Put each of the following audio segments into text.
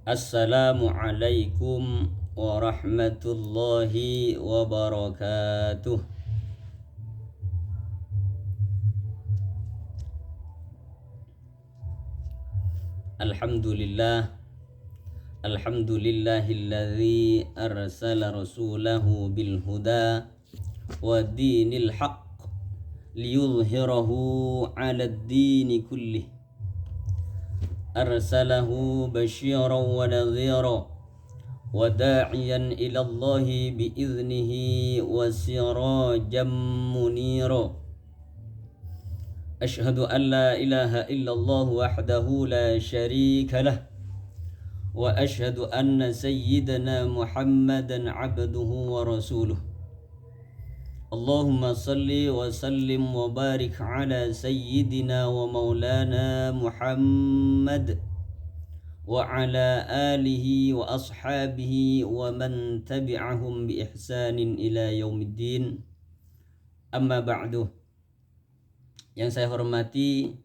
Assalamualaikum warahmatullahi wabarakatuh. Alhamdulillah, alhamdulillahilladzi arsala rasulahu bil huda wa dinil haqq liyudhhirahu 'alad dini kullih. Arsalahu basyiran wa nadhiran wa da'iyan ila Allahi bi'iznihi wa sirajan munira. Ashhadu an la ilaha illallah wahdahu la syarika lah wa ashhadu anna sayyidana Muhammadan abduhu wa rasuluh. Allahumma salli wa sallim wa barik ala sayyidina wa maulana Muhammad wa ala alihi wa ashabihi wa man tabi'ahum bi ihsanin ila yaumiddin. Amma ba'du. Yang saya hormati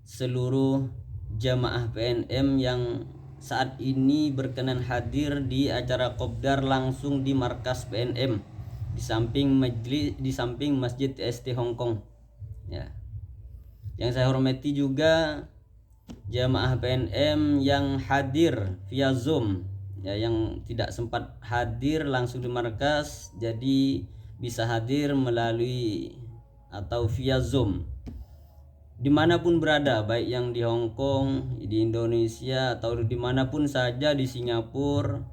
seluruh jamaah PNM yang saat ini berkenan hadir di acara Kopdar langsung di markas PNM di samping Masjid ST Hongkong ya. Yang saya hormati juga jamaah PNM yang hadir via Zoom ya, yang tidak sempat hadir langsung di markas jadi bisa hadir melalui atau via Zoom dimanapun berada, baik yang di Hongkong, di Indonesia atau dimanapun saja di Singapura.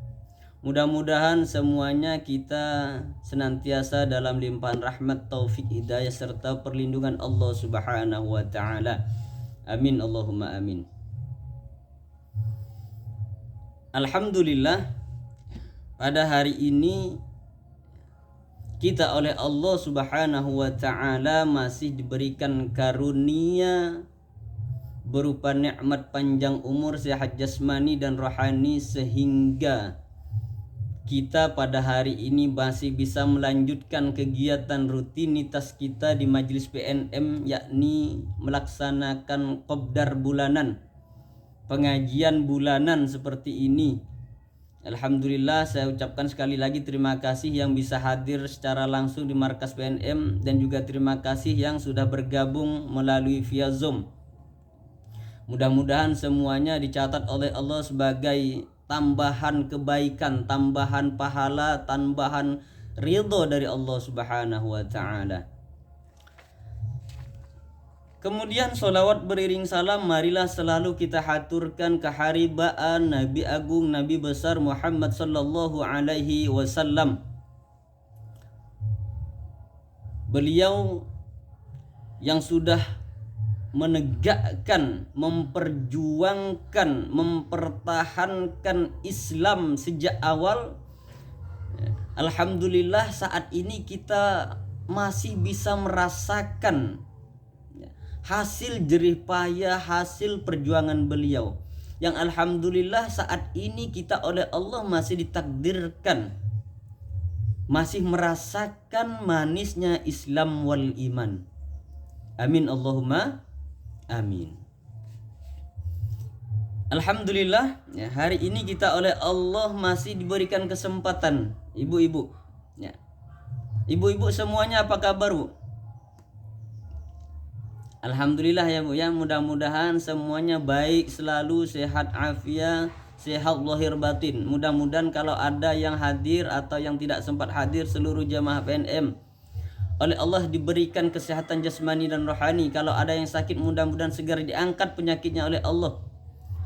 Mudah-mudahan semuanya kita senantiasa dalam limpahan rahmat, taufik, hidayah serta perlindungan Allah Subhanahu wa taala. Amin Allahumma amin. Alhamdulillah, pada hari ini kita oleh Allah Subhanahu wa taala masih diberikan karunia berupa nikmat panjang umur, sehat jasmani dan rohani, sehingga kita pada hari ini masih bisa melanjutkan kegiatan rutinitas kita di majelis PNM, yakni melaksanakan kopdar bulanan, pengajian bulanan seperti ini. Alhamdulillah, saya ucapkan sekali lagi terima kasih yang bisa hadir secara langsung di markas PNM dan juga terima kasih yang sudah bergabung melalui via Zoom. Mudah-mudahan semuanya dicatat oleh Allah sebagai tambahan kebaikan, tambahan pahala, tambahan ridho dari Allah Subhanahu wa taala. Kemudian sholawat beriring salam marilah selalu kita haturkan keharibaan Nabi Agung, Nabi besar Muhammad sallallahu alaihi wasallam. Beliau yang sudah menegakkan, memperjuangkan, mempertahankan Islam sejak awal. Alhamdulillah saat ini kita masih bisa merasakan hasil jerih payah, hasil perjuangan beliau, yang alhamdulillah saat ini kita oleh Allah masih ditakdirkan, masih merasakan manisnya Islam wal iman. Amin Allahumma amin. Alhamdulillah ya, hari ini kita oleh Allah masih diberikan kesempatan. Ibu-ibu ya, ibu-ibu semuanya apa kabar, Bu? Alhamdulillah ya Bu ya, mudah-mudahan semuanya baik, selalu sehat afiat, sehat lahir batin. Mudah-mudahan kalau ada yang hadir atau yang tidak sempat hadir, seluruh jamaah PNM oleh Allah diberikan kesehatan jasmani dan rohani. Kalau ada yang sakit, mudah-mudahan segera diangkat penyakitnya oleh Allah.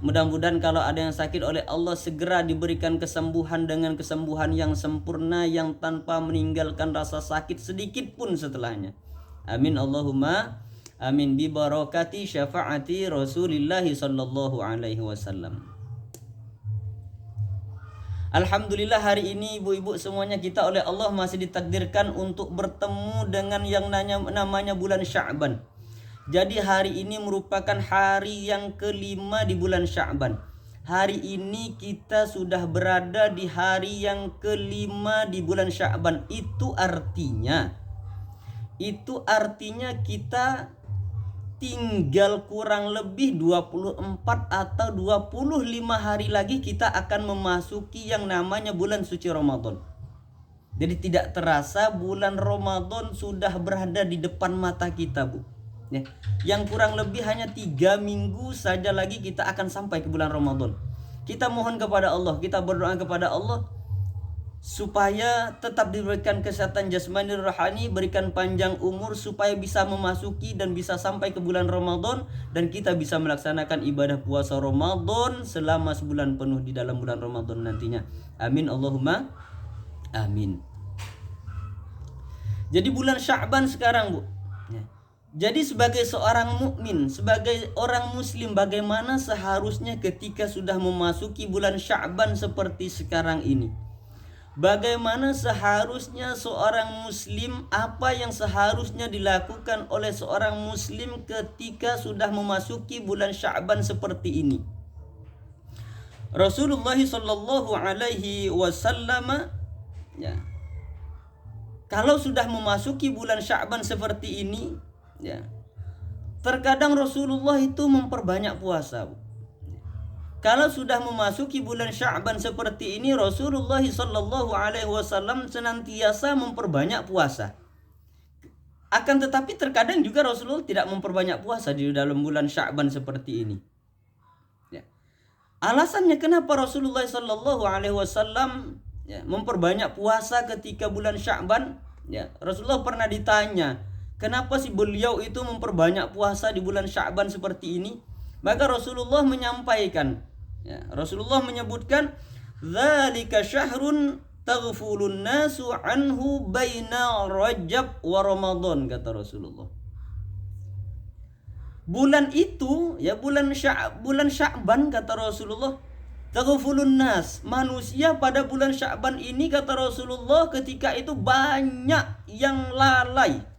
Mudah-mudahan kalau ada yang sakit, oleh Allah segera diberikan kesembuhan dengan kesembuhan yang sempurna, yang tanpa meninggalkan rasa sakit sedikit pun setelahnya. Amin Allahumma amin bi barakati syafaati Rasulillah sallallahu alaihi wasallam. Alhamdulillah hari ini ibu-ibu semuanya kita oleh Allah masih ditakdirkan untuk bertemu dengan yang namanya bulan Sya'ban. Jadi hari ini merupakan hari yang kelima di bulan Sya'ban. Hari ini kita sudah berada di hari yang kelima di bulan Sya'ban. Itu artinya kita tinggal kurang lebih 24 atau 25 hari lagi kita akan memasuki yang namanya bulan suci Ramadan. Jadi tidak terasa bulan Ramadan sudah berada di depan mata kita, Bu. Ya. Yang kurang lebih hanya 3 minggu saja lagi kita akan sampai ke bulan Ramadan. Kita mohon kepada Allah, kita berdoa kepada Allah supaya tetap diberikan kesehatan jasmani rohani, berikan panjang umur supaya bisa memasuki dan bisa sampai ke bulan Ramadan dan kita bisa melaksanakan ibadah puasa Ramadan selama sebulan penuh di dalam bulan Ramadan nantinya. Amin Allahumma amin. Jadi bulan Sya'ban sekarang, Bu. Jadi sebagai seorang mukmin, sebagai orang muslim, bagaimana seharusnya ketika sudah memasuki bulan Sya'ban seperti sekarang ini? Bagaimana seharusnya seorang muslim, apa yang seharusnya dilakukan oleh seorang muslim ketika sudah memasuki bulan Sya'ban seperti ini? Rasulullah sallallahu alaihi wasallam ya, kalau sudah memasuki bulan Sya'ban seperti ini ya, terkadang Rasulullah itu memperbanyak puasa, Bu. Kalau sudah memasuki bulan Sya'ban seperti ini, Rasulullah sallallahu alaihi wasallam senantiasa memperbanyak puasa. Akan tetapi terkadang juga Rasulullah tidak memperbanyak puasa di dalam bulan Sya'ban seperti ini. Ya. Alasannya kenapa Rasulullah sallallahu alaihi wasallam ya, memperbanyak puasa ketika bulan Sya'ban? Ya, Rasulullah pernah ditanya, kenapa sih beliau itu memperbanyak puasa di bulan Sya'ban seperti ini? Maka Rasulullah menyampaikan, ya, Rasulullah menyebutkan, "Dzalika syahrun taghfulun nasu anhu baina Rajab wa Ramadan," kata Rasulullah. Bulan itu, ya bulan Sya'ban kata Rasulullah, taghfulun nas, manusia pada bulan Sya'ban ini kata Rasulullah ketika itu banyak yang lalai.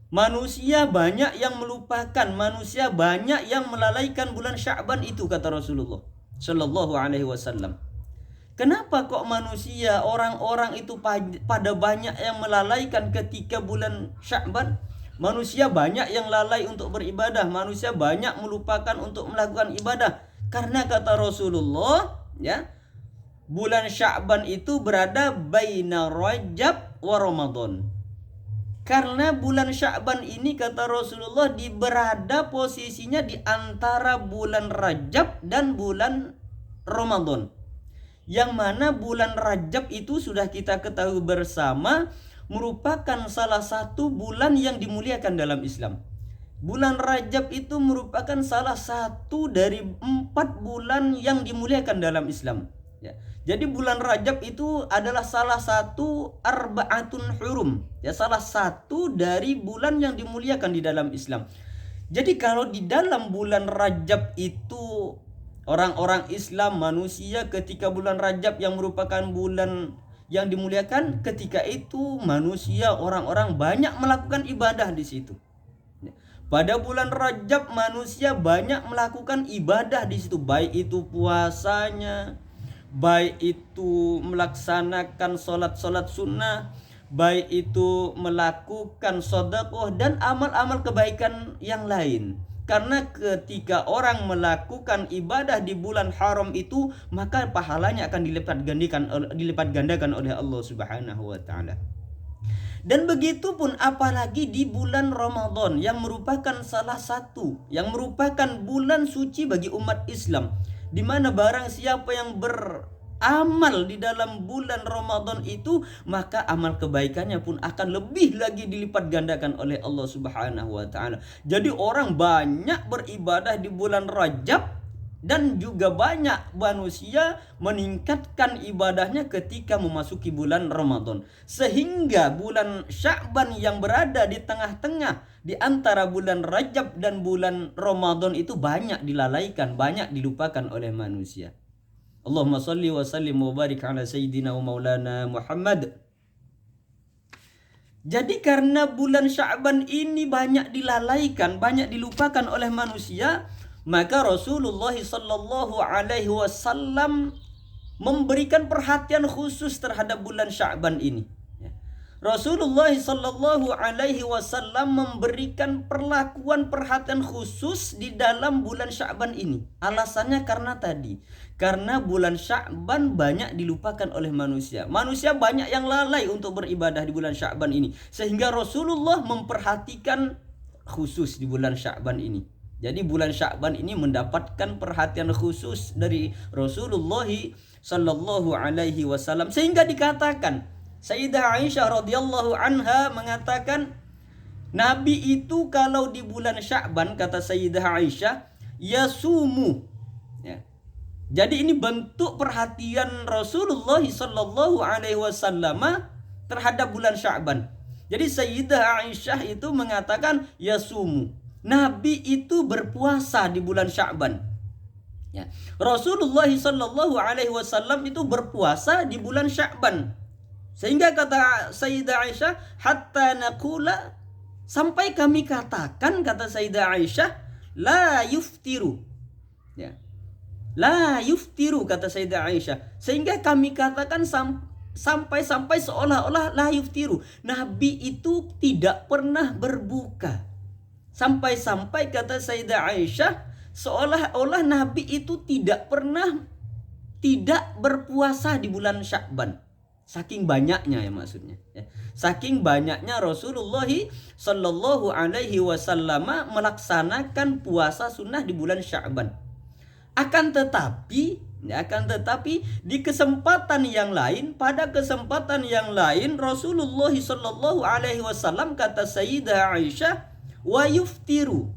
Manusia banyak yang melupakan, manusia banyak yang melalaikan bulan Sya'ban itu kata Rasulullah sallallahu alaihi wasallam. Kenapa kok manusia, orang-orang itu pada banyak yang melalaikan ketika bulan Sya'ban? Manusia banyak yang lalai untuk beribadah, manusia banyak melupakan untuk melakukan ibadah. Karena kata Rasulullah, ya, bulan Sya'ban itu berada baina Rajab wa Ramadan. Karena bulan Sya'ban ini kata Rasulullah berada posisinya di antara bulan Rajab dan bulan Ramadan. Yang mana bulan Rajab itu sudah kita ketahui bersama merupakan salah satu bulan yang dimuliakan dalam Islam. Bulan Rajab itu merupakan salah satu dari 4 bulan yang dimuliakan dalam Islam. Ya. Jadi bulan Rajab itu adalah salah satu arba'atun hurum, ya, salah satu dari bulan yang dimuliakan di dalam Islam. Jadi kalau di dalam bulan Rajab itu orang-orang Islam, manusia ketika bulan Rajab yang merupakan bulan yang dimuliakan, ketika itu manusia, orang-orang banyak melakukan ibadah di situ. Pada bulan Rajab manusia banyak melakukan ibadah di situ, baik itu puasanya, baik itu melaksanakan sholat sunnah, baik itu melakukan sedekah dan amal-amal kebaikan yang lain. Karena ketika orang melakukan ibadah di bulan haram itu, maka pahalanya akan dilipat gandakan oleh Allah Subhanahu wa taala. Dan begitu pun apalagi di bulan Ramadan yang merupakan salah satu, yang merupakan bulan suci bagi umat Islam, di mana barang siapa yang beramal di dalam bulan Ramadan itu, maka amal kebaikannya pun akan lebih lagi dilipat gandakan oleh Allah Subhanahu wa taala. Jadi orang banyak beribadah di bulan Rajab dan juga banyak manusia meningkatkan ibadahnya ketika memasuki bulan Ramadan. Sehingga bulan Sya'ban yang berada di tengah-tengah di antara bulan Rajab dan bulan Ramadan itu banyak dilalaikan, banyak dilupakan oleh manusia. Allahumma salli wa sallim wa barik ala sayyidina wa maulana Muhammad. Jadi karena bulan Sya'ban ini banyak dilalaikan, banyak dilupakan oleh manusia, maka Rasulullah sallallahu alaihi wasallam memberikan perhatian khusus terhadap bulan Sya'ban ini. Rasulullah sallallahu alaihi wasallam memberikan perhatian khusus di dalam bulan Sya'ban ini. Alasannya karena bulan Sya'ban banyak dilupakan oleh manusia. Manusia banyak yang lalai untuk beribadah di bulan Sya'ban ini, sehingga Rasulullah memperhatikan khusus di bulan Sya'ban ini. Jadi bulan Sya'ban ini mendapatkan perhatian khusus dari Rasulullah sallallahu alaihi wasallam, sehingga dikatakan Sayyidah Aisyah radhiyallahu anha mengatakan, Nabi itu kalau di bulan Sya'ban, kata Sayyidah Aisyah, yasumu. Ya. Jadi ini bentuk perhatian Rasulullah sallallahu alaihi wasallam terhadap bulan Sya'ban. Jadi Sayyidah Aisyah itu mengatakan yasumu. Nabi itu berpuasa di bulan Sya'ban. Ya. Rasulullah sallallahu alaihi wasallam itu berpuasa di bulan Sya'ban. Sehingga kata Sayyidah Aisyah, hatta naqula, sampai kami katakan, kata Sayyidah Aisyah, la yuftiru. Ya. La yuftiru, kata Sayyidah Aisyah. Sehingga kami katakan sampai seolah-olah la yuftiru. Nabi itu tidak pernah berbuka. Sampai-sampai kata Sayyidah Aisyah, seolah-olah Nabi itu tidak berpuasa di bulan Sya'ban. Saking banyaknya ya maksudnya. Ya. Saking banyaknya Rasulullah sallallahu alaihi wasallam melaksanakan puasa sunnah di bulan Sya'ban. Akan tetapi di kesempatan yang lain, pada kesempatan yang lain Rasulullah sallallahu alaihi wasallam, kata Sayyidah Aisyah, wa yuftiru.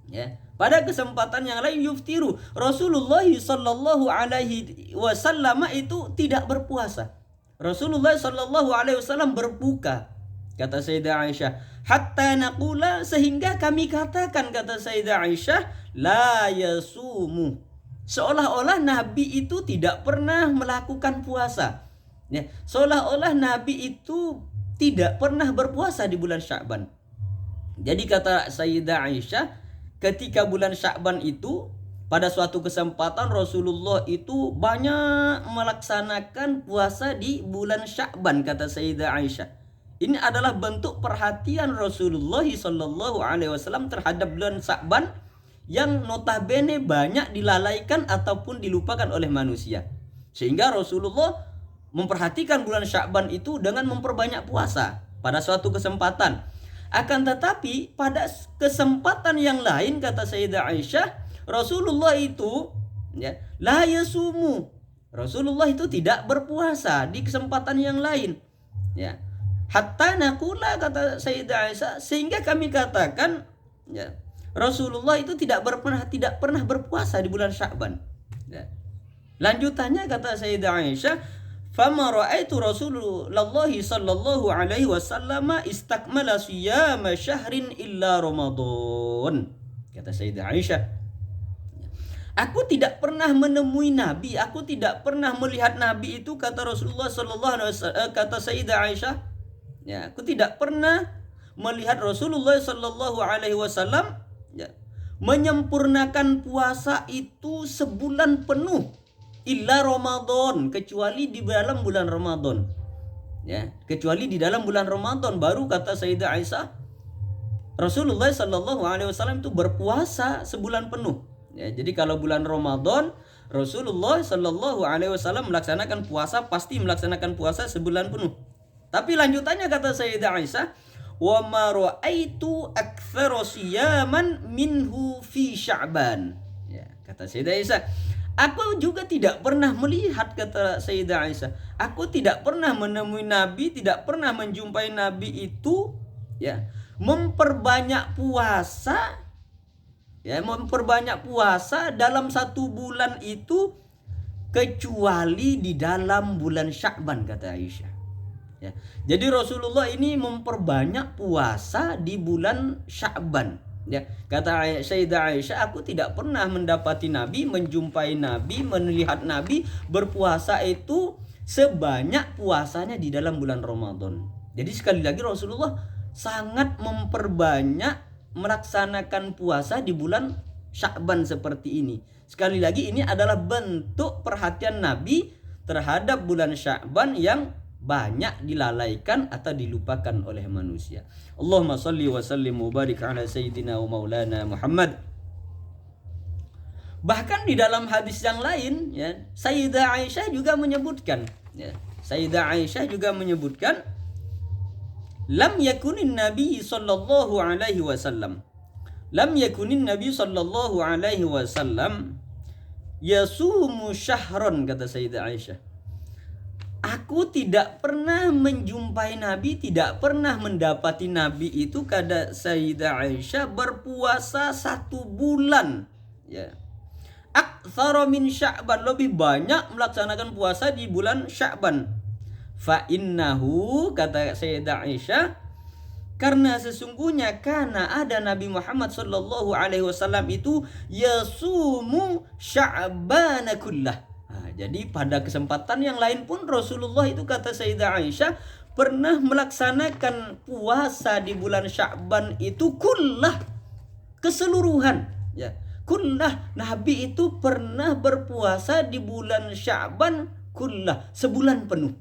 Ya. Pada kesempatan yang lain yuftiru. Rasulullah sallallahu alaihi wasallam itu tidak berpuasa. Rasulullah sallallahu alaihi wasallam berbuka, kata Sayyidah Aisyah, hatta naqula, sehingga kami katakan, kata Sayyidah Aisyah, la yasumu. Seolah-olah Nabi itu tidak pernah melakukan puasa. Ya, seolah-olah Nabi itu tidak pernah berpuasa di bulan Sya'ban. Jadi kata Sayyidah Aisyah, ketika bulan Sya'ban itu, pada suatu kesempatan Rasulullah itu banyak melaksanakan puasa di bulan Sya'ban, kata Sayyidah Aisyah. Ini adalah bentuk perhatian Rasulullah sallallahu alaihi wasallam terhadap bulan Sya'ban yang notabene banyak dilalaikan ataupun dilupakan oleh manusia. Sehingga Rasulullah memperhatikan bulan Sya'ban itu dengan memperbanyak puasa pada suatu kesempatan. Akan tetapi pada kesempatan yang lain, kata Sayyidah Aisyah, Rasulullah itu ya, la yasumu. Rasulullah itu tidak berpuasa di kesempatan yang lain. Ya. Hatta naqula, kata Sayyidah Aisyah, sehingga kami katakan ya, Rasulullah itu tidak pernah berpuasa di bulan Sya'ban. Ya. Lanjutannya kata Sayyidah Aisyah, fama ra'aitu Rasulullah sallallahu alaihi wasallam istakmala siyama syahrin illa Ramadan. Kata Sayyidah Aisyah, aku tidak pernah menemui Nabi, aku tidak pernah melihat Nabi itu, kata Rasulullah sallallahu alaihi wasallam, kata Sayyidah Aisyah, ya, aku tidak pernah melihat Rasulullah sallallahu alaihi wasallam ya, menyempurnakan puasa itu sebulan penuh, illa Ramadan, kecuali di dalam bulan Ramadan. Ya, kecuali di dalam bulan Ramadan baru, kata Sayyidah Aisyah, Rasulullah sallallahu alaihi wasallam itu berpuasa sebulan penuh. Ya, jadi kalau bulan Ramadan Rasulullah sallallahu alaihi wasallam melaksanakan puasa, pasti melaksanakan puasa sebulan penuh. Tapi lanjutannya kata Sayyidah Aisyah, wa ma ra'aitu aktsara siyaman minhu fi Sya'ban. Ya, kata Sayyidah Aisyah, aku juga tidak pernah melihat, kata Sayyidah Aisyah, aku tidak pernah menemui Nabi, tidak pernah menjumpai Nabi itu ya memperbanyak puasa, ya, memperbanyak puasa dalam satu bulan itu kecuali di dalam bulan Sya'ban, kata Aisyah. Ya. Jadi Rasulullah ini memperbanyak puasa di bulan Sya'ban. Ya, kata Sayyidah Aisyah, aku tidak pernah mendapati Nabi, menjumpai Nabi, melihat Nabi berpuasa itu sebanyak puasanya di dalam bulan Ramadan. Jadi sekali lagi Rasulullah sangat memperbanyak melaksanakan puasa di bulan Sya'ban seperti ini. Sekali lagi ini adalah bentuk perhatian Nabi terhadap bulan Sya'ban yang banyak dilalaikan atau dilupakan oleh manusia. Allahumma salli wa sallim wa barik ala sayyidina wa maulana Muhammad. Bahkan di dalam hadis yang lain, ya, Sayyidah Aisyah juga menyebutkan, ya, Sayyidah Aisyah juga menyebutkan, lam yakunin Nabi sallallahu alaihi wasallam, lam yakunin Nabi sallallahu alaihi wasallam yasumu syahron, kata Sayyidah Aisyah. Aku tidak pernah menjumpai Nabi, tidak pernah mendapati Nabi itu, kata Sayyidah Aisyah, berpuasa 1 bulan. Ya. Aktsara min Sya'ban, lebih banyak melaksanakan puasa di bulan Sya'ban. Fa innahu, kata Sayyidah Aisyah, karena sesungguhnya karena ada Nabi Muhammad sallallahu alaihi wasallam itu yasumu Sya'ban kullah. Jadi pada kesempatan yang lain pun Rasulullah itu, kata Sayyidah Aisyah, pernah melaksanakan puasa di bulan Sya'ban itu kullah, keseluruhan, ya. Kullah, Nabi itu pernah berpuasa di bulan Sya'ban kullah, sebulan penuh.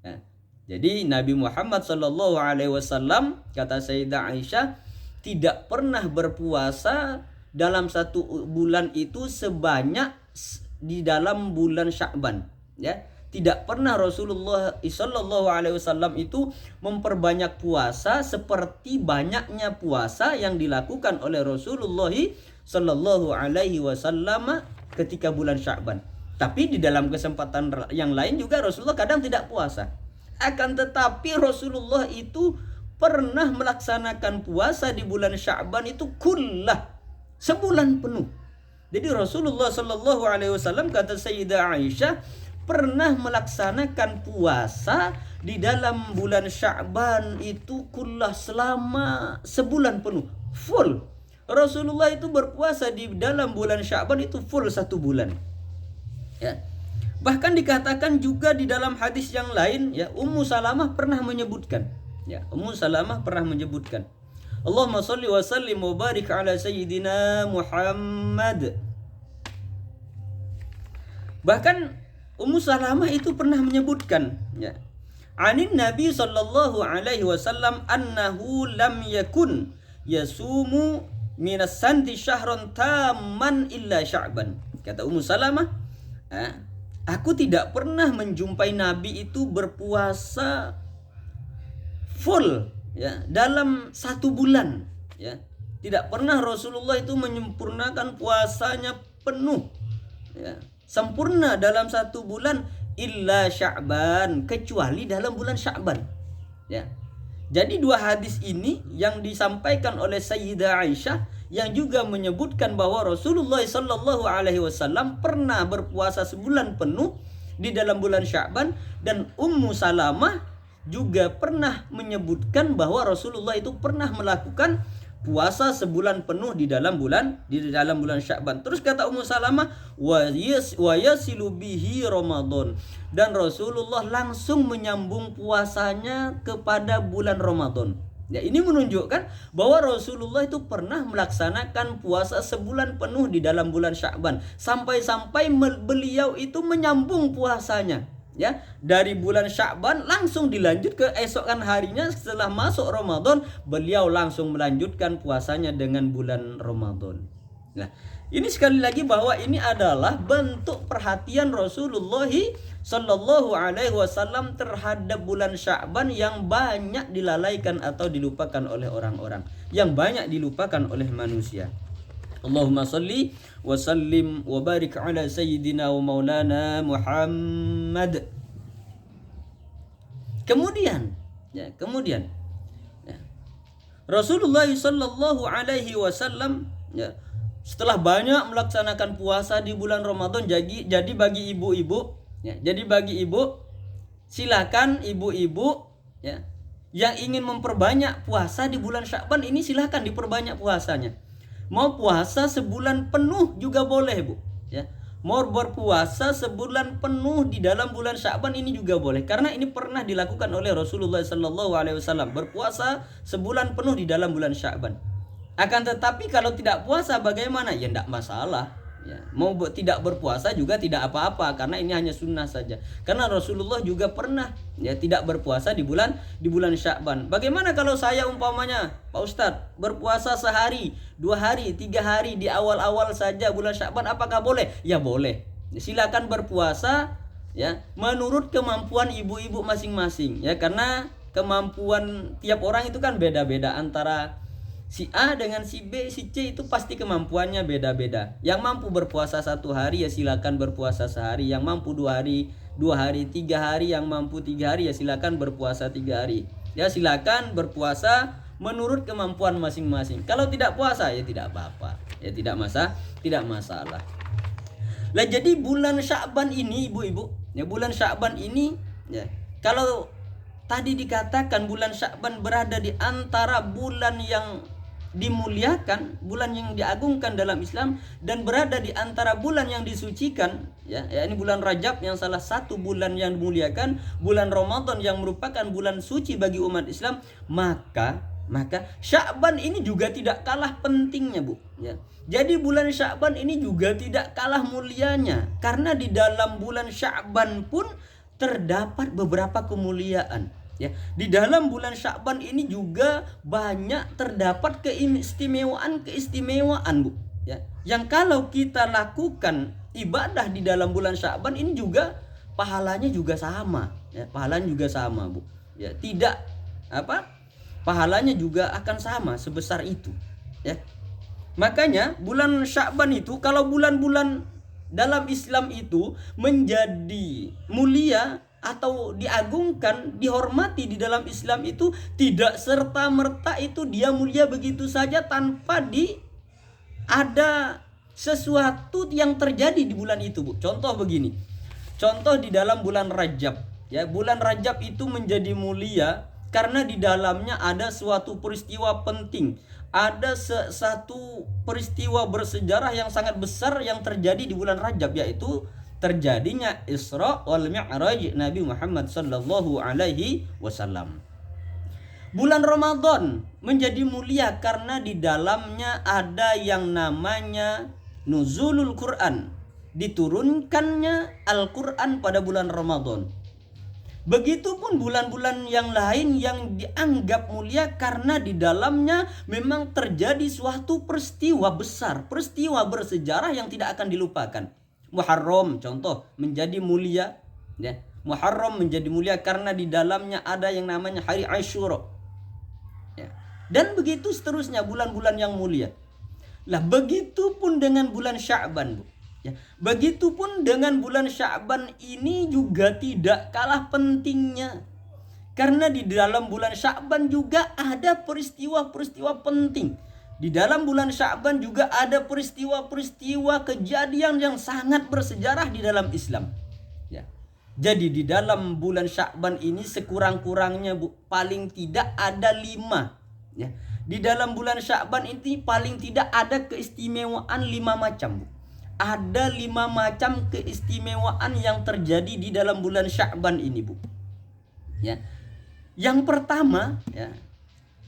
Ya. Jadi Nabi Muhammad sallallahu alaihi wasallam, kata Sayyidah Aisyah, tidak pernah berpuasa dalam 1 bulan itu sebanyak di dalam bulan Sya'ban, ya. Tidak pernah Rasulullah sallallahu alaihi wasallam itu memperbanyak puasa seperti banyaknya puasa yang dilakukan oleh Rasulullah sallallahu alaihi wasallam ketika bulan Sya'ban. Tapi di dalam kesempatan yang lain juga Rasulullah kadang tidak puasa. Akan tetapi Rasulullah itu pernah melaksanakan puasa di bulan Sya'ban itu kullah, sebulan penuh. Jadi Rasulullah sallallahu alaihi wasallam, kata Sayyidah Aisyah, pernah melaksanakan puasa di dalam bulan Sya'ban itu kullah, selama sebulan penuh, full. Rasulullah itu berpuasa di dalam bulan Sya'ban itu full 1 bulan. Ya. Bahkan dikatakan juga di dalam hadis yang lain, ya, Ummu Salamah pernah menyebutkan, ya, Ummu Salamah pernah menyebutkan, Allahumma salli wa sallim wa barik ala sayyidina Muhammad. Bahkan Ummu Salamah itu pernah menyebutkan, ya, anin Nabi sallallahu alaihi wasallam annahu lam yakun yasumu minas santi syahron tamman illa Sya'ban. Kata Ummu Salamah, aku tidak pernah menjumpai Nabi itu berpuasa full, ya, dalam 1 bulan, ya. Tidak pernah Rasulullah itu menyempurnakan puasanya penuh, ya, sempurna dalam 1 bulan illa Sya'ban, kecuali dalam bulan Sya'ban, ya. Jadi 2 hadis ini yang disampaikan oleh Sayyidah Aisyah yang juga menyebutkan bahwa Rasulullah sallallahu alaihi wasallam pernah berpuasa sebulan penuh di dalam bulan Sya'ban, dan Ummu Salamah juga pernah menyebutkan bahwa Rasulullah itu pernah melakukan puasa sebulan penuh di dalam bulan Sya'ban. Terus kata Ummu Salamah, wa yasilu bihi Ramadan, dan Rasulullah langsung menyambung puasanya kepada bulan Ramadan. Ya, ini menunjukkan bahwa Rasulullah itu pernah melaksanakan puasa sebulan penuh di dalam bulan Sya'ban, sampai-sampai beliau itu menyambung puasanya, ya, dari bulan Sya'ban langsung dilanjut ke esokan harinya setelah masuk Ramadan, beliau langsung melanjutkan puasanya dengan bulan Ramadan. Nah, ini sekali lagi bahwa ini adalah bentuk perhatian Rasulullah sallallahu alaihi wasallam terhadap bulan Sya'ban yang banyak dilalaikan atau dilupakan oleh orang-orang, yang banyak dilupakan oleh manusia. Allahumma salli wa sallim wa barik ala sayyidina wa maulana Muhammad. Kemudian, ya, Rasulullah sallallahu alaihi wasallam, ya, setelah banyak melaksanakan puasa di bulan Ramadan, jadi bagi ibu-ibu, ya, jadi bagi ibu, silakan ibu-ibu, ya, yang ingin memperbanyak puasa di bulan Sya'ban ini silakan diperbanyak puasanya. Mau puasa sebulan penuh juga boleh, Bu, ya. Mau berpuasa sebulan penuh di dalam bulan Sya'ban ini juga boleh, karena ini pernah dilakukan oleh Rasulullah sallallahu alaihi wasallam, berpuasa sebulan penuh di dalam bulan Sya'ban. Akan tetapi kalau tidak puasa bagaimana? Ya tidak masalah, Ya, mau tidak berpuasa juga tidak apa-apa karena ini hanya sunnah saja. Karena Rasulullah juga pernah ya tidak berpuasa di bulan Sya'ban. Bagaimana kalau saya umpamanya, Pak Ustadz, berpuasa sehari, 2 hari, 3 hari di awal-awal saja bulan Sya'ban, apakah boleh? Ya boleh. Silakan berpuasa ya menurut kemampuan ibu-ibu masing-masing ya, karena kemampuan tiap orang itu kan beda-beda, antara si A dengan si B, si C itu pasti kemampuannya beda-beda. Yang mampu berpuasa 1 hari ya silakan berpuasa sehari. Yang mampu 2 hari, 2 hari, 3 hari. Yang mampu 3 hari ya silakan berpuasa 3 hari. Ya silakan berpuasa menurut kemampuan masing-masing. Kalau tidak puasa ya tidak apa-apa. Ya tidak masalah. Lah jadi bulan Sya'ban ini ibu-ibu, ya bulan Sya'ban ini ya, kalau tadi dikatakan bulan Sya'ban berada di antara bulan yang dimuliakan, bulan yang diagungkan dalam Islam, dan berada di antara bulan yang disucikan ya, ini bulan Rajab yang salah satu bulan yang dimuliakan, bulan Ramadan yang merupakan bulan suci bagi umat Islam, maka Sya'ban ini juga tidak kalah pentingnya, Bu ya. Jadi bulan Sya'ban ini juga tidak kalah mulianya, karena di dalam bulan Sya'ban pun terdapat beberapa kemuliaan. Ya, di dalam bulan Sya'ban ini juga banyak terdapat keistimewaan, Bu. Ya, yang kalau kita lakukan ibadah di dalam bulan Sya'ban ini juga pahalanya juga sama. Ya, pahalanya juga sama, Bu. Ya, tidak pahalanya juga akan sama sebesar itu. Ya, makanya bulan Sya'ban itu, kalau bulan-bulan dalam Islam itu menjadi mulia atau diagungkan, dihormati di dalam Islam itu, tidak serta-merta itu dia mulia begitu saja tanpa ada sesuatu yang terjadi di bulan itu, Bu. Contoh begini. Contoh di dalam bulan Rajab, ya. Bulan Rajab itu menjadi mulia karena di dalamnya ada suatu peristiwa penting. Ada satu peristiwa bersejarah yang sangat besar yang terjadi di bulan Rajab, yaitu terjadinya Isra wal Mi'raj Nabi Muhammad sallallahu alaihi wasallam. Bulan Ramadan menjadi mulia karena di dalamnya ada yang namanya nuzulul Quran, diturunkannya Al-Quran pada bulan Ramadan. Begitupun bulan-bulan yang lain yang dianggap mulia karena di dalamnya memang terjadi suatu peristiwa besar, peristiwa bersejarah yang tidak akan dilupakan. Muharram contoh menjadi mulia ya. Muharram menjadi mulia karena di dalamnya ada yang namanya hari Asyura. Ya. Dan begitu seterusnya bulan-bulan yang mulia. Lah begitupun dengan bulan Sya'ban, Bu. Ya, begitupun dengan bulan Sya'ban ini juga tidak kalah pentingnya. Karena di dalam bulan Sya'ban juga ada peristiwa-peristiwa penting. Di dalam bulan Sya'ban juga ada peristiwa-peristiwa kejadian yang sangat bersejarah di dalam Islam. Ya. Jadi di dalam bulan Sya'ban ini sekurang-kurangnya, Bu, paling tidak ada 5. Ya. Di dalam bulan Sya'ban ini paling tidak ada keistimewaan 5 macam, Bu. Ada 5 macam keistimewaan yang terjadi di dalam bulan Sya'ban ini, Bu. Ya. Yang pertama, ya,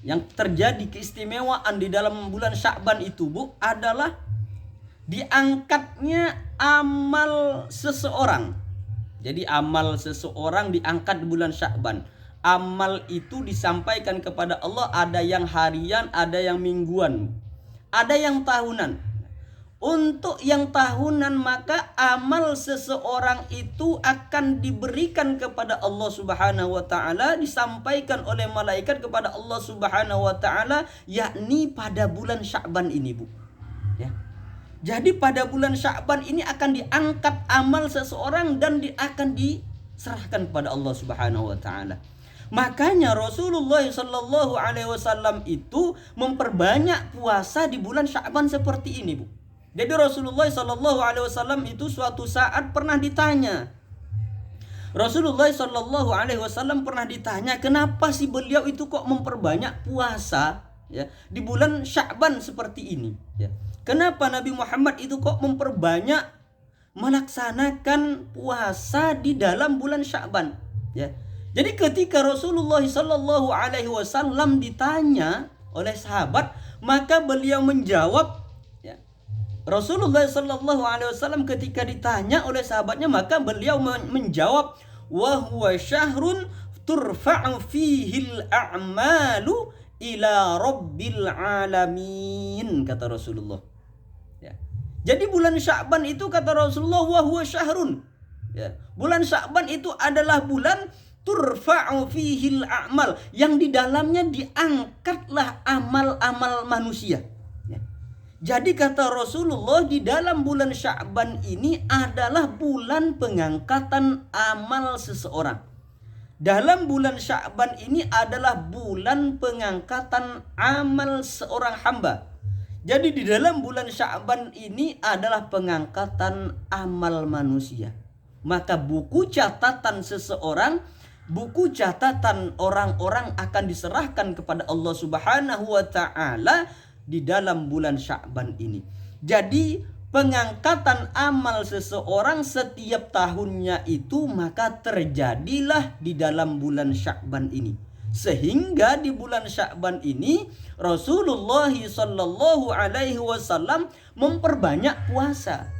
yang terjadi keistimewaan di dalam bulan Sya'ban itu, Bu, adalah diangkatnya amal seseorang. Jadi amal seseorang diangkat di bulan Sya'ban. Amal itu disampaikan kepada Allah, ada yang harian, ada yang mingguan, ada yang tahunan. Untuk yang tahunan maka amal seseorang itu akan diberikan kepada Allah Subhanahu wa taala, disampaikan oleh malaikat kepada Allah Subhanahu wa taala, yakni pada bulan Sya'ban ini, Bu. Ya. Jadi pada bulan Sya'ban ini akan diangkat amal seseorang dan akan diserahkan kepada Allah Subhanahu wa taala. Makanya Rasulullah sallallahu alaihi wasallam itu memperbanyak puasa di bulan Sya'ban seperti ini, Bu. Jadi Rasulullah sallallahu alaihi wasallam itu suatu saat pernah ditanya. Rasulullah sallallahu alaihi wasallam pernah ditanya, kenapa sih beliau itu kok memperbanyak puasa ya di bulan Sya'ban seperti ini, ya. Kenapa Nabi Muhammad itu kok memperbanyak melaksanakan puasa di dalam bulan Sya'ban, ya. Jadi ketika Rasulullah sallallahu alaihi wasallam ditanya oleh sahabat, maka beliau menjawab, Rasulullah sallallahu alaihi wasallam ketika ditanya oleh sahabatnya, maka beliau menjawab, wa huwa syahrun turfa'u fihil a'malu ila rabbil alamin, kata Rasulullah. Ya. Jadi bulan Sya'ban itu kata Rasulullah, wa huwa syahrun. Ya. Bulan Sya'ban itu adalah bulan turfa'u fihil a'mal, yang di dalamnya diangkatlah amal-amal manusia. Ya. Jadi kata Rasulullah, di dalam bulan Sya'ban ini adalah bulan pengangkatan amal seseorang. Dalam bulan Sya'ban ini adalah bulan pengangkatan amal seorang hamba. Jadi di dalam bulan Sya'ban ini adalah pengangkatan amal manusia. Maka buku catatan seseorang, buku catatan orang-orang akan diserahkan kepada Allah Subhanahu wa taala di dalam bulan Sya'ban ini. Jadi pengangkatan amal seseorang setiap tahunnya itu maka terjadilah di dalam bulan Sya'ban ini. Sehingga di bulan Sya'ban ini Rasulullah sallallahu alaihi wasallam memperbanyak puasa.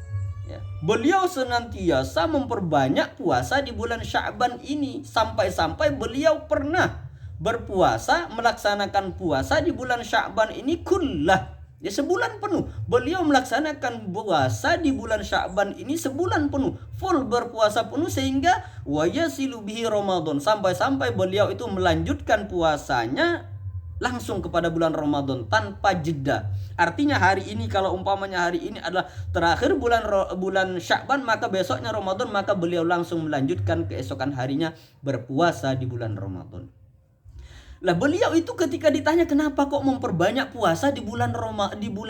Ya. Beliau senantiasa memperbanyak puasa di bulan Sya'ban ini, sampai-sampai beliau pernah berpuasa, melaksanakan puasa di bulan Sya'ban ini kullah. Ya, sebulan penuh beliau melaksanakan puasa di bulan Sya'ban ini, sebulan penuh full berpuasa penuh, sehingga wa yasilu bihi Ramadan, sampai-sampai beliau itu melanjutkan puasanya langsung kepada bulan Ramadan tanpa jeda. Artinya hari ini, kalau umpamanya hari ini adalah terakhir bulan Sya'ban, maka besoknya Ramadan, maka beliau langsung melanjutkan keesokan harinya berpuasa di bulan Ramadan. Lah beliau itu ketika ditanya kenapa kok memperbanyak puasa di bulan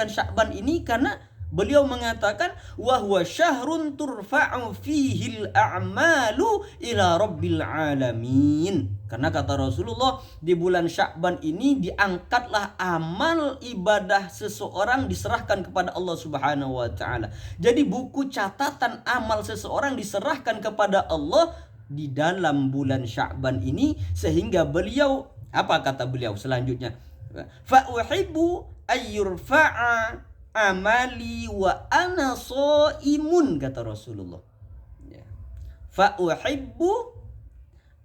Sya'ban ini, karena beliau mengatakan wa huwa syahrun turfa'u fihil a'malu ila rabbil alamin. Karena kata Rasulullah, di bulan Sya'ban ini diangkatlah amal ibadah seseorang, diserahkan kepada Allah Subhanahu wa taala. Jadi buku catatan amal seseorang diserahkan kepada Allah di dalam bulan Sya'ban ini, sehingga beliau, apa kata beliau selanjutnya? Fa uhibbu ayyurfa'a amali wa ana shaimun, kata Rasulullah. Ya. Fa uhibbu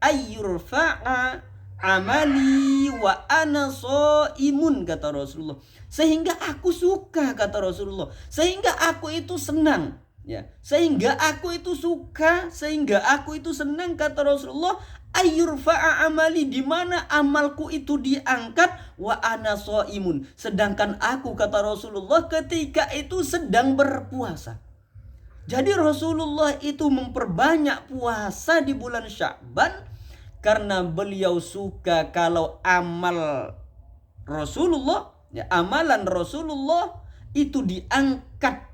ayyurfa'a amali wa ana shaimun, kata Rasulullah. Sehingga aku suka, kata Rasulullah. Sehingga aku itu senang. Ya, sehingga aku itu suka, sehingga aku itu senang, kata Rasulullah, ayyurfa'a amali, di mana amalku itu diangkat, wa ana shaimun, sedangkan aku, kata Rasulullah, ketika itu sedang berpuasa. Jadi Rasulullah itu memperbanyak puasa di bulan Sya'ban karena beliau suka kalau amal Rasulullah, ya, amalan Rasulullah itu diangkat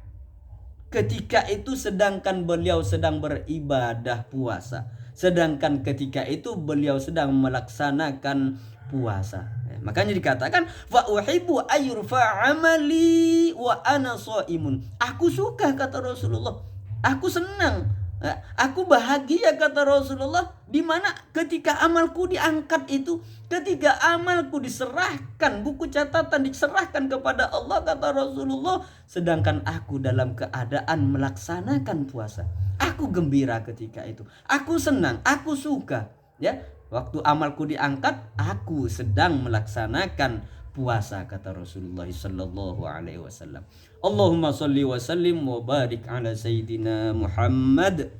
ketika itu sedangkan beliau sedang beribadah puasa, sedangkan ketika itu beliau sedang melaksanakan puasa. Makanya dikatakan wa uhibbu ayyurfa amali wa ana shaimun. Aku suka, kata Rasulullah. Aku senang. Aku bahagia, kata Rasulullah, di mana ketika amalku diangkat itu, ketika amalku diserahkan, buku catatan diserahkan kepada Allah, kata Rasulullah, sedangkan aku dalam keadaan melaksanakan puasa. Aku gembira ketika itu. Aku senang, aku suka. Ya, waktu amalku diangkat, aku sedang melaksanakan puasa, kata Rasulullah sallallahu alaihi wasallam. Allahumma shalli wa sallim wa barik ala sayyidina Muhammad.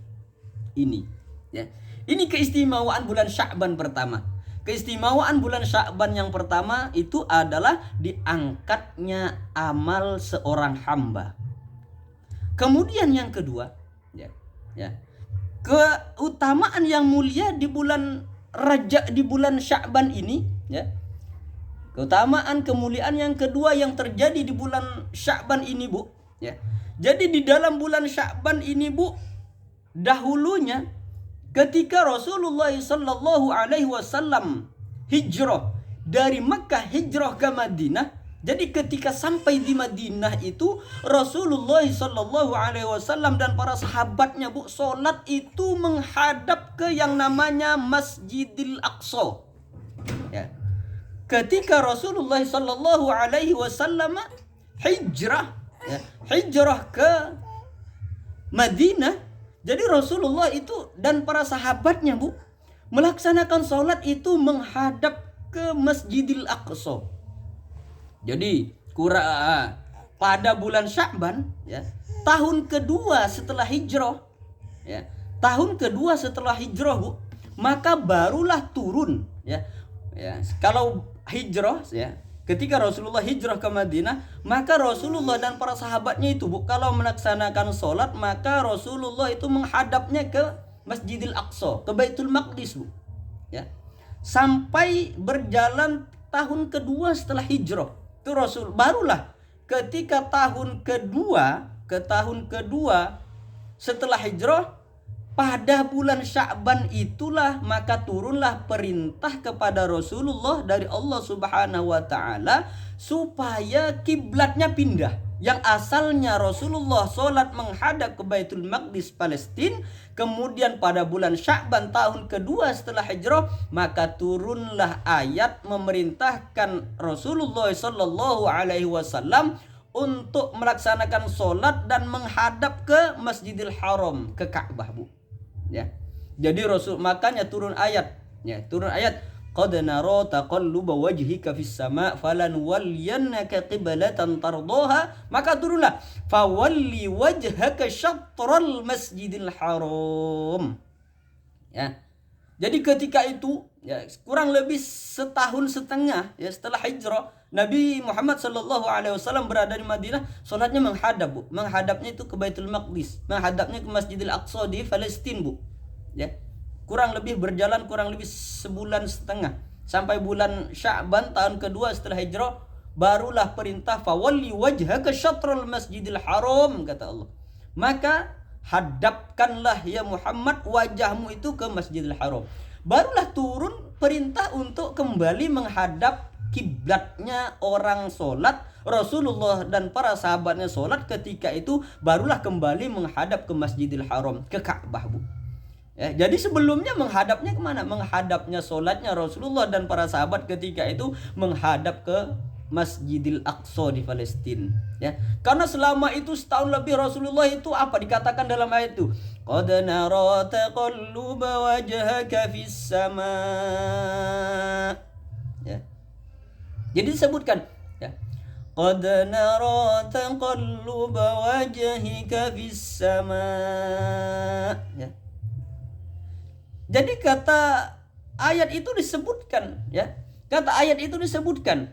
Ini, ya. Ini keistimewaan bulan Sya'ban pertama. Keistimewaan bulan Sya'ban yang pertama itu adalah diangkatnya amal seorang hamba. Kemudian yang kedua, ya, keutamaan yang mulia di bulan Sya'ban ini, ya. Keutamaan kemuliaan yang kedua yang terjadi di bulan Sya'ban ini, Bu, ya. Jadi di dalam bulan Sya'ban ini, Bu, dahulunya ketika Rasulullah sallallahu alaihi wasallam hijrah dari Makkah hijrah ke Madinah, jadi ketika sampai di Madinah itu Rasulullah sallallahu alaihi wasallam dan para sahabatnya, Bu, salat itu menghadap ke yang namanya Masjidil Aqsa. Ya. Ketika Rasulullah sallallahu alaihi wasallam hijrah ya, hijrah ke Madinah. Jadi Rasulullah itu dan para sahabatnya, Bu, melaksanakan sholat itu menghadap ke Masjidil Aqsa. Jadi pada bulan Sya'ban, ya, tahun kedua setelah hijrah, ya, tahun kedua setelah hijrah, Bu, maka barulah turun, ya. Ya, kalau hijrah, ya, ketika Rasulullah hijrah ke Madinah, maka Rasulullah dan para sahabatnya itu, Bu, kalau melaksanakan sholat, maka Rasulullah itu menghadapnya ke Masjidil Aqsa, ke Baitul Maqdis, Bu, ya, sampai berjalan tahun kedua setelah hijrah. Itu Rasul barulah ketika tahun kedua setelah hijrah, pada bulan Sya'ban itulah maka turunlah perintah kepada Rasulullah dari Allah Subhanahu wa taala supaya kiblatnya pindah. Yang asalnya Rasulullah sholat menghadap ke Baitul Maqdis Palestina, kemudian pada bulan Sya'ban tahun kedua setelah hijrah, maka turunlah ayat memerintahkan Rasulullah sallallahu alaihi wasallam untuk melaksanakan sholat dan menghadap ke Masjidil Haram, ke Ka'bah, Bu. Ya. Jadi makanya turun ayat, ya, turun ayat qad nara taqalluba wajhika fis sama' falanwalliyannaka qiblatan tardaha, maka turunlah fawalli wajhaka syatral Masjidil Haram. Ya. Jadi ketika itu, ya, kurang lebih setahun setengah, ya, setelah hijrah, Nabi Muhammad sallallahu alaihi wasallam berada di Madinah, salatnya menghadap, Bu. Menghadapnya itu ke Baitul Maqdis, menghadapnya ke Masjidil Aqsa di Palestina, Bu. Ya. Berjalan kurang lebih sebulan setengah sampai bulan Sya'ban tahun kedua setelah hijrah, barulah perintah fawalli wajhaka syatral Masjidil Haram, kata Allah. Maka hadapkanlah ya Muhammad wajahmu itu ke Masjidil Haram. Barulah turun perintah untuk kembali menghadap kiblatnya orang sholat. Rasulullah dan para sahabatnya sholat ketika itu barulah kembali menghadap ke Masjidil Haram, ke Ka'bah, Bu. Ya, jadi sebelumnya menghadapnya kemana? Menghadapnya sholatnya Rasulullah dan para sahabat ketika itu menghadap ke Masjidil Aqsa di Palestina, ya. Karena selama itu setahun lebih Rasulullah itu apa dikatakan dalam ayat itu? Qad nara taqalluba wajhaka fis sama'. Ya. Jadi disebutkan, ya. Qad nara taqalluba wajhika fis sama'. Ya. Jadi kata ayat itu disebutkan, ya. Kata ayat itu disebutkan,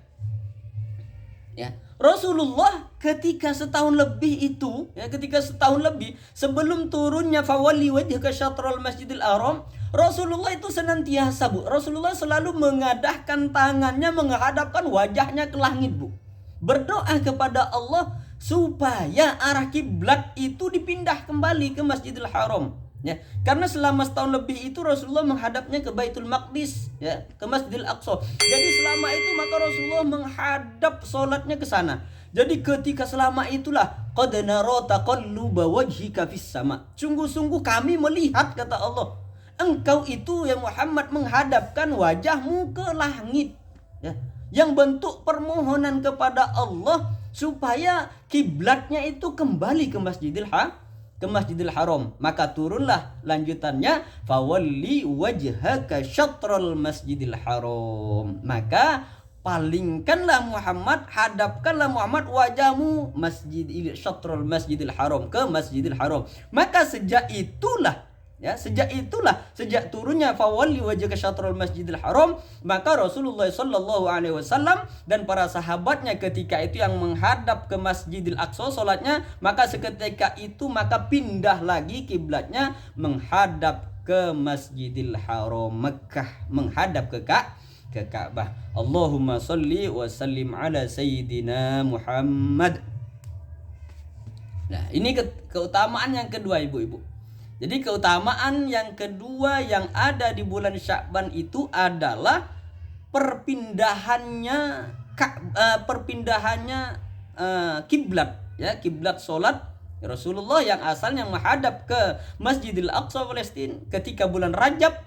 ya. Rasulullah ketika setahun lebih itu, ya, ketika setahun lebih sebelum turunnya fawalli wajhaka syatral Masjidil Haram, Rasulullah itu senantiasa, Bu, Rasulullah selalu mengadahkan tangannya menghadapkan wajahnya ke langit, Bu. Berdoa kepada Allah supaya arah kiblat itu dipindah kembali ke Masjidil Haram. Ya, karena selama setahun lebih itu Rasulullah menghadapnya ke Baitul Maqdis, ya, ke Masjidil Aqsa. Jadi selama itu maka Rasulullah menghadap sholatnya ke sana. Jadi ketika selama itulah qad nara taqalluba wajhika fis sama'. Sungguh-sungguh kami melihat, kata Allah, engkau itu yang Muhammad menghadapkan wajahmu ke langit, ya, yang bentuk permohonan kepada Allah supaya kiblatnya itu kembali ke Masjidil Haram. Maka turunlah lanjutannya fawalli wajhaka syatral Masjidil Haram. Maka hadapkanlah Muhammad wajahmu syatral Masjidil Haram, ke Masjidil Haram. Maka sejak turunnya fawalli wajhaka syatral Masjidil Haram, maka Rasulullah sallallahu alaihi wasallam dan para sahabatnya ketika itu yang menghadap ke Masjidil Aqsa salatnya, maka seketika itu maka pindah lagi kiblatnya menghadap ke Masjidil Haram Mekah, menghadap ke Ka'bah. Allahumma shalli wa sallim ala sayyidina Muhammad. Nah, ini keutamaan yang kedua, Ibu-ibu. Jadi keutamaan yang kedua yang ada di bulan Sya'ban itu adalah perpindahannya kiblat, ya, kiblat salat Rasulullah yang asalnya menghadap ke Masjidil Aqsa Palestina ketika bulan Rajab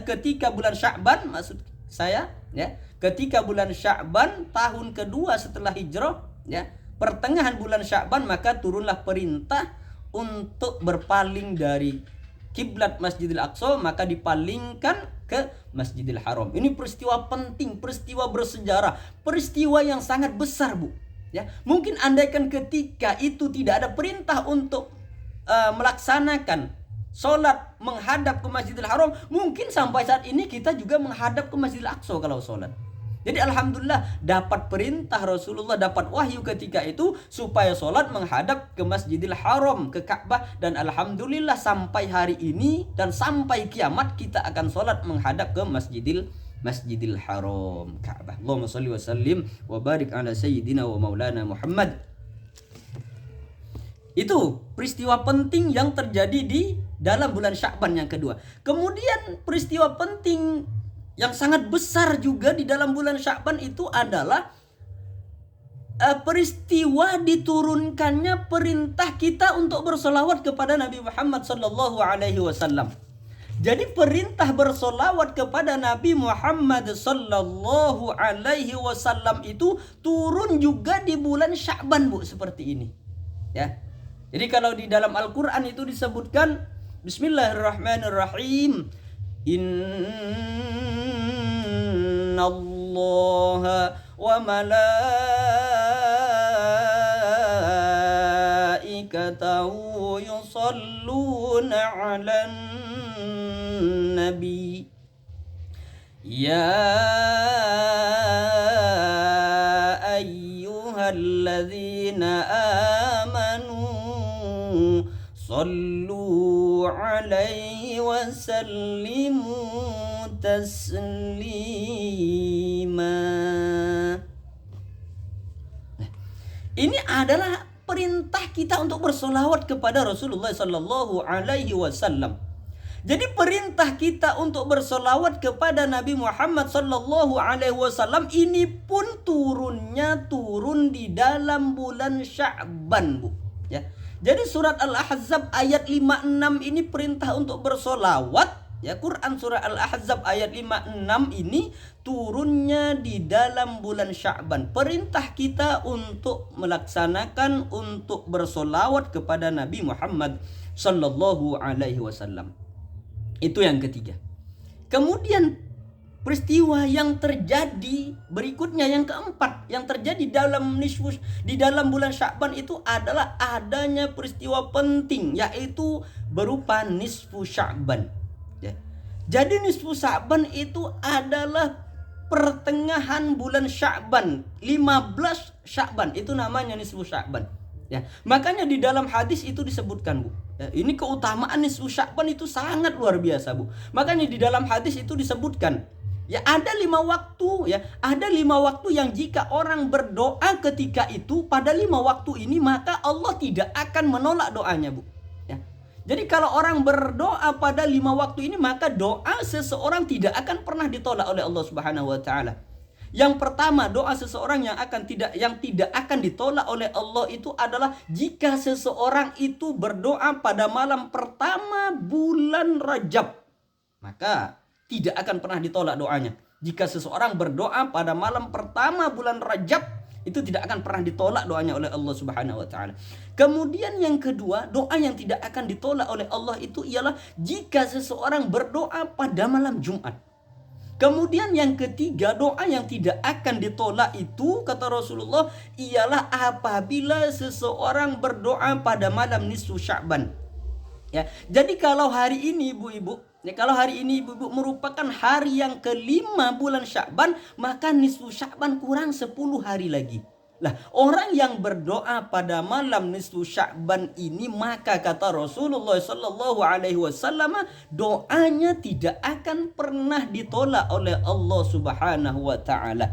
ketika bulan Sya'ban, maksud saya, ya, ketika bulan Sya'ban tahun kedua setelah hijrah, ya, pertengahan bulan Sya'ban maka turunlah perintah untuk berpaling dari kiblat Masjidil Aqsa, maka dipalingkan ke Masjidil Haram. Ini peristiwa penting, peristiwa bersejarah, peristiwa yang sangat besar, Bu. Ya, mungkin andaikan ketika itu tidak ada perintah untuk melaksanakan sholat menghadap ke Masjidil Haram, mungkin sampai saat ini kita juga menghadap ke Masjidil Aqsa kalau sholat. Jadi alhamdulillah dapat perintah Rasulullah, dapat wahyu ketika itu supaya sholat menghadap ke Masjidil Haram, ke Ka'bah. Dan alhamdulillah sampai hari ini dan sampai kiamat kita akan sholat menghadap ke Masjidil Haram, Ka'bah. Allahumma salli wa sallim wa barik ala sayyidina wa maulana Muhammad. Itu peristiwa penting yang terjadi di dalam bulan Sya'ban yang kedua. Kemudian peristiwa penting yang sangat besar juga di dalam bulan Sya'ban itu adalah peristiwa diturunkannya perintah kita untuk bersolawat kepada Nabi Muhammad sallallahu alaihi wasallam. Jadi perintah bersolawat kepada Nabi Muhammad sallallahu alaihi wasallam itu turun juga di bulan Sya'ban, Bu, seperti ini. Ya. Jadi kalau di dalam Al-Qur'an itu disebutkan Bismillahirrahmanirrahim. Innallaha wa malaikatahu yusalluna 'alan nabi ya ayyuhalladzina amanu sallu 'alaihi wa sallimu taslima. Ini adalah perintah kita untuk bersolawat kepada Rasulullah sallallahu alaihi wasallam. Jadi perintah kita untuk bersolawat kepada Nabi Muhammad sallallahu alaihi wasallam ini pun turun di dalam bulan Sya'ban, Bu. Ya. Jadi surat Al-Ahzab ayat 56 ini perintah untuk bersolawat. Ya, Quran surah Al-Ahzab ayat 56 ini turunnya di dalam bulan Sya'ban. Perintah kita untuk melaksanakan, untuk bersolawat kepada Nabi Muhammad sallallahu alaihi wasallam. Itu yang ketiga. Kemudian peristiwa yang terjadi berikutnya yang keempat yang terjadi di dalam bulan Sya'ban itu adalah adanya peristiwa penting, yaitu berupa nisfu Sya'ban. Ya. Jadi nisfu Sya'ban itu adalah pertengahan bulan Sya'ban, 15 Sya'ban itu namanya nisfu Sya'ban. Ya, makanya di dalam hadis itu disebutkan, Bu. Ya, ini keutamaan nisfu Sya'ban itu sangat luar biasa, Bu. Makanya di dalam hadis itu disebutkan, ya ada 5 waktu, ya ada 5 waktu yang jika orang berdoa ketika itu pada 5 waktu ini maka Allah tidak akan menolak doanya, Bu. Ya. Jadi kalau orang berdoa pada 5 waktu ini maka doa seseorang tidak akan pernah ditolak oleh Allah Subhanahu wa taala. Yang pertama, doa seseorang yang tidak akan ditolak oleh Allah itu adalah jika seseorang itu berdoa pada malam pertama bulan Rajab. Maka tidak akan pernah ditolak doanya. Jika seseorang berdoa pada malam pertama bulan Rajab, itu tidak akan pernah ditolak doanya oleh Allah Subhanahu wa taala. Kemudian yang kedua, doa yang tidak akan ditolak oleh Allah itu ialah jika seseorang berdoa pada malam Jumat. Kemudian yang ketiga, doa yang tidak akan ditolak itu kata Rasulullah ialah apabila seseorang berdoa pada malam nisfu Sya'ban. Ya, jadi kalau hari ini ibu-ibu, merupakan hari yang kelima bulan Sya'ban, maka nisfu Sya'ban kurang 10 hari lagi. Lah, orang yang berdoa pada malam nisfu Sya'ban ini maka kata Rasulullah sallallahu alaihi wasallam doanya tidak akan pernah ditolak oleh Allah Subhanahu wa taala.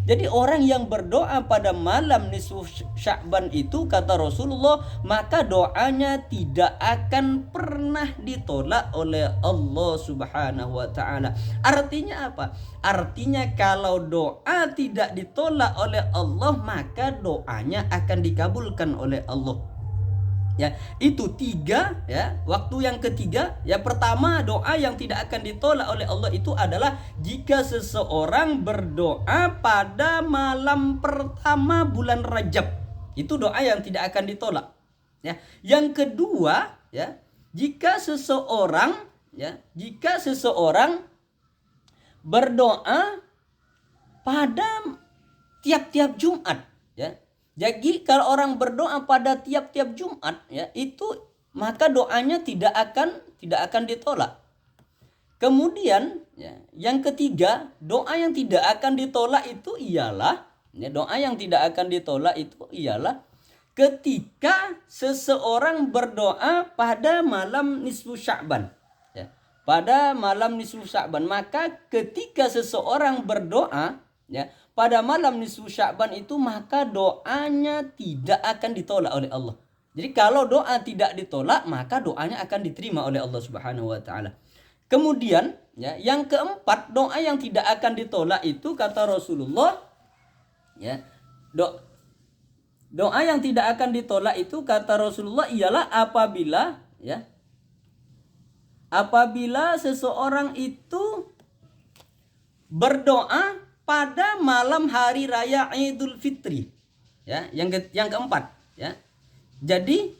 Jadi orang yang berdoa pada malam nisfu Sya'ban itu kata Rasulullah maka doanya tidak akan pernah ditolak oleh Allah Subhanahu wa taala. Artinya apa? Artinya kalau doa tidak ditolak oleh Allah maka doanya akan dikabulkan oleh Allah. Ya, itu 3 ya. Waktu yang ketiga, ya pertama doa yang tidak akan ditolak oleh Allah itu adalah jika seseorang berdoa pada malam pertama bulan Rajab. Itu doa yang tidak akan ditolak. Ya. Yang kedua, ya, jika seseorang berdoa pada tiap-tiap Jumat, ya. Jadi kalau orang berdoa pada tiap-tiap Jumat, ya, itu maka doanya tidak akan ditolak. Kemudian, ya, yang ketiga, doa yang tidak akan ditolak itu ialah, ya, ketika seseorang berdoa pada malam nisfu Sya'ban. Ya, pada malam nisfu Sya'ban, maka ketika seseorang berdoa, ya, pada malam nisfu Sya'ban itu, maka doanya tidak akan ditolak oleh Allah. Jadi kalau doa tidak ditolak, maka doanya akan diterima oleh Allah Subhanahu wa taala. Kemudian, ya, yang keempat, doa yang tidak akan ditolak itu kata Rasulullah, ya, doa yang tidak akan ditolak itu kata Rasulullah ialah apabila seseorang itu berdoa pada malam hari raya Idul Fitri. Ya, yang keempat, ya. Jadi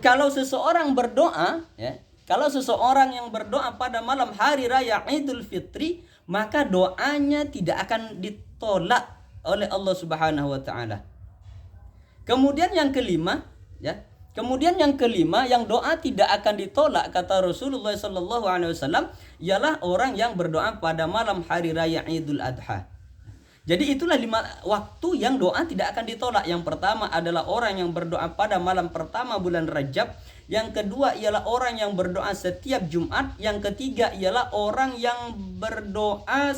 kalau seseorang berdoa, ya, kalau seseorang yang berdoa pada malam hari raya Idul Fitri, maka doanya tidak akan ditolak oleh Allah Subhanahu wa taala. Kemudian yang kelima, ya. Yang doa tidak akan ditolak kata Rasulullah sallallahu alaihi wasallam ialah orang yang berdoa pada malam hari raya Idul Adha. Jadi itulah 5 waktu yang doa tidak akan ditolak. Yang pertama adalah orang yang berdoa pada malam pertama bulan Rajab. Yang kedua ialah orang yang berdoa setiap Jumat. Yang ketiga ialah orang yang berdoa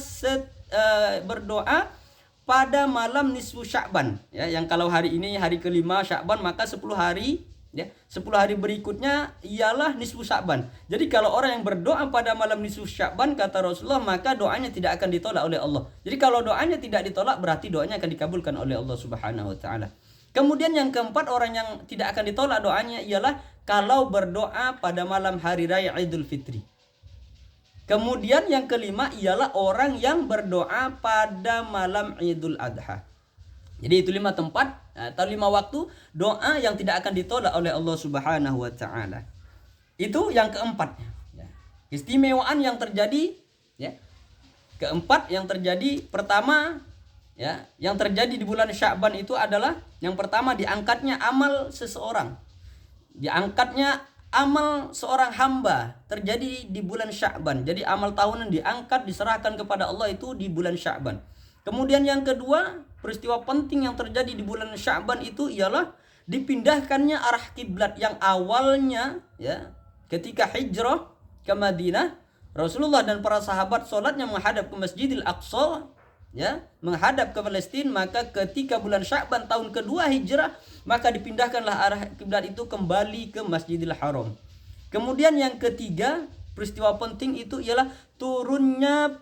pada malam nisfu Sya'ban. Ya, yang kalau hari ini hari kelima Sya'ban, maka 10 hari, ya, 10 hari berikutnya ialah nisfu Sya'ban. Jadi kalau orang yang berdoa pada malam nisfu Sya'ban kata Rasulullah, maka doanya tidak akan ditolak oleh Allah. Jadi kalau doanya tidak ditolak, berarti doanya akan dikabulkan oleh Allah Subhanahu wa taala. Kemudian yang keempat, orang yang tidak akan ditolak doanya ialah kalau berdoa pada malam hari raya Idul Fitri. Kemudian yang kelima ialah orang yang berdoa pada malam Idul Adha. Jadi itu 5 tempat atau 5 waktu doa yang tidak akan ditolak oleh Allah Subhanahu wa taala. Itu yang keempat. Ya. Keistimewaan yang terjadi, ya. Keempat yang terjadi, pertama, ya, yang terjadi di bulan Sya'ban itu adalah yang pertama diangkatnya amal seseorang. Diangkatnya amal seorang hamba terjadi di bulan Sya'ban. Jadi amal tahunan diangkat, diserahkan kepada Allah itu di bulan Sya'ban. Kemudian yang kedua, peristiwa penting yang terjadi di bulan Sya'ban itu ialah dipindahkannya arah kiblat yang awalnya, ya, ketika hijrah ke Madinah, Rasulullah dan para sahabat sholatnya menghadap ke Masjidil Aqsa, ya, menghadap ke Palestina. Maka ketika bulan Sya'ban tahun kedua hijrah, maka dipindahkanlah arah kiblat itu kembali ke Masjidil Haram. Kemudian yang ketiga, peristiwa penting itu ialah turunnya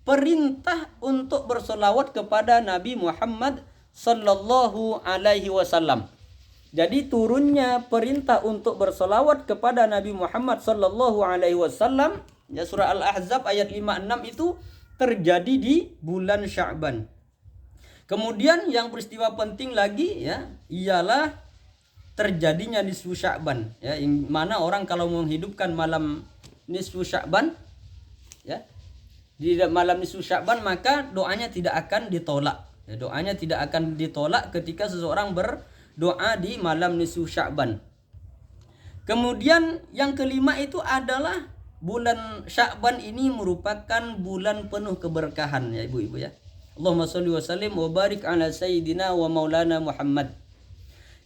perintah untuk bersolawat kepada Nabi Muhammad sallallahu alaihi wasallam. Jadi turunnya perintah untuk bersolawat kepada Nabi Muhammad sallallahu alaihi wasallam, ya, surah Al-Ahzab ayat 56 itu terjadi di bulan Sya'ban. Kemudian yang peristiwa penting lagi, ya, ialah terjadinya nisfu Sya'ban, ya, yang mana orang kalau menghidupkan malam nisfu Sya'ban, ya, di malam nisfu Sya'ban, maka doanya tidak akan ditolak. Ya, doanya tidak akan ditolak ketika seseorang berdoa di malam nisfu Sya'ban. Kemudian yang kelima itu adalah bulan Sya'ban ini merupakan bulan penuh keberkahan, ya ibu-ibu, ya. Allahumma sholli wa sallim wa barik ala sayyidina wa maulana Muhammad.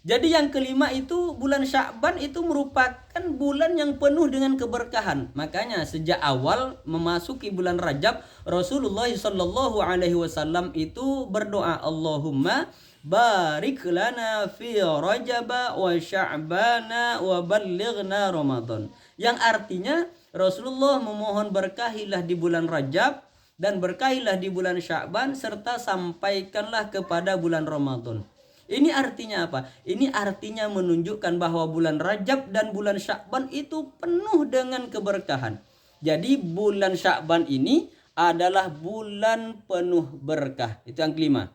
Jadi yang kelima itu bulan Sya'ban itu merupakan bulan yang penuh dengan keberkahan. Makanya sejak awal memasuki bulan Rajab, Rasulullah sallallahu alaihi wasallam itu berdoa, Allahumma barik lana fi Rajab wa Sya'bana wa ballighna Ramadan. Yang artinya Rasulullah memohon berkahilah di bulan Rajab dan berkahilah di bulan Sya'ban serta sampaikanlah kepada bulan Ramadan. Ini artinya apa? Ini artinya menunjukkan bahwa bulan Rajab dan bulan Sya'ban itu penuh dengan keberkahan. Jadi bulan Sya'ban ini adalah bulan penuh berkah. Itu yang kelima.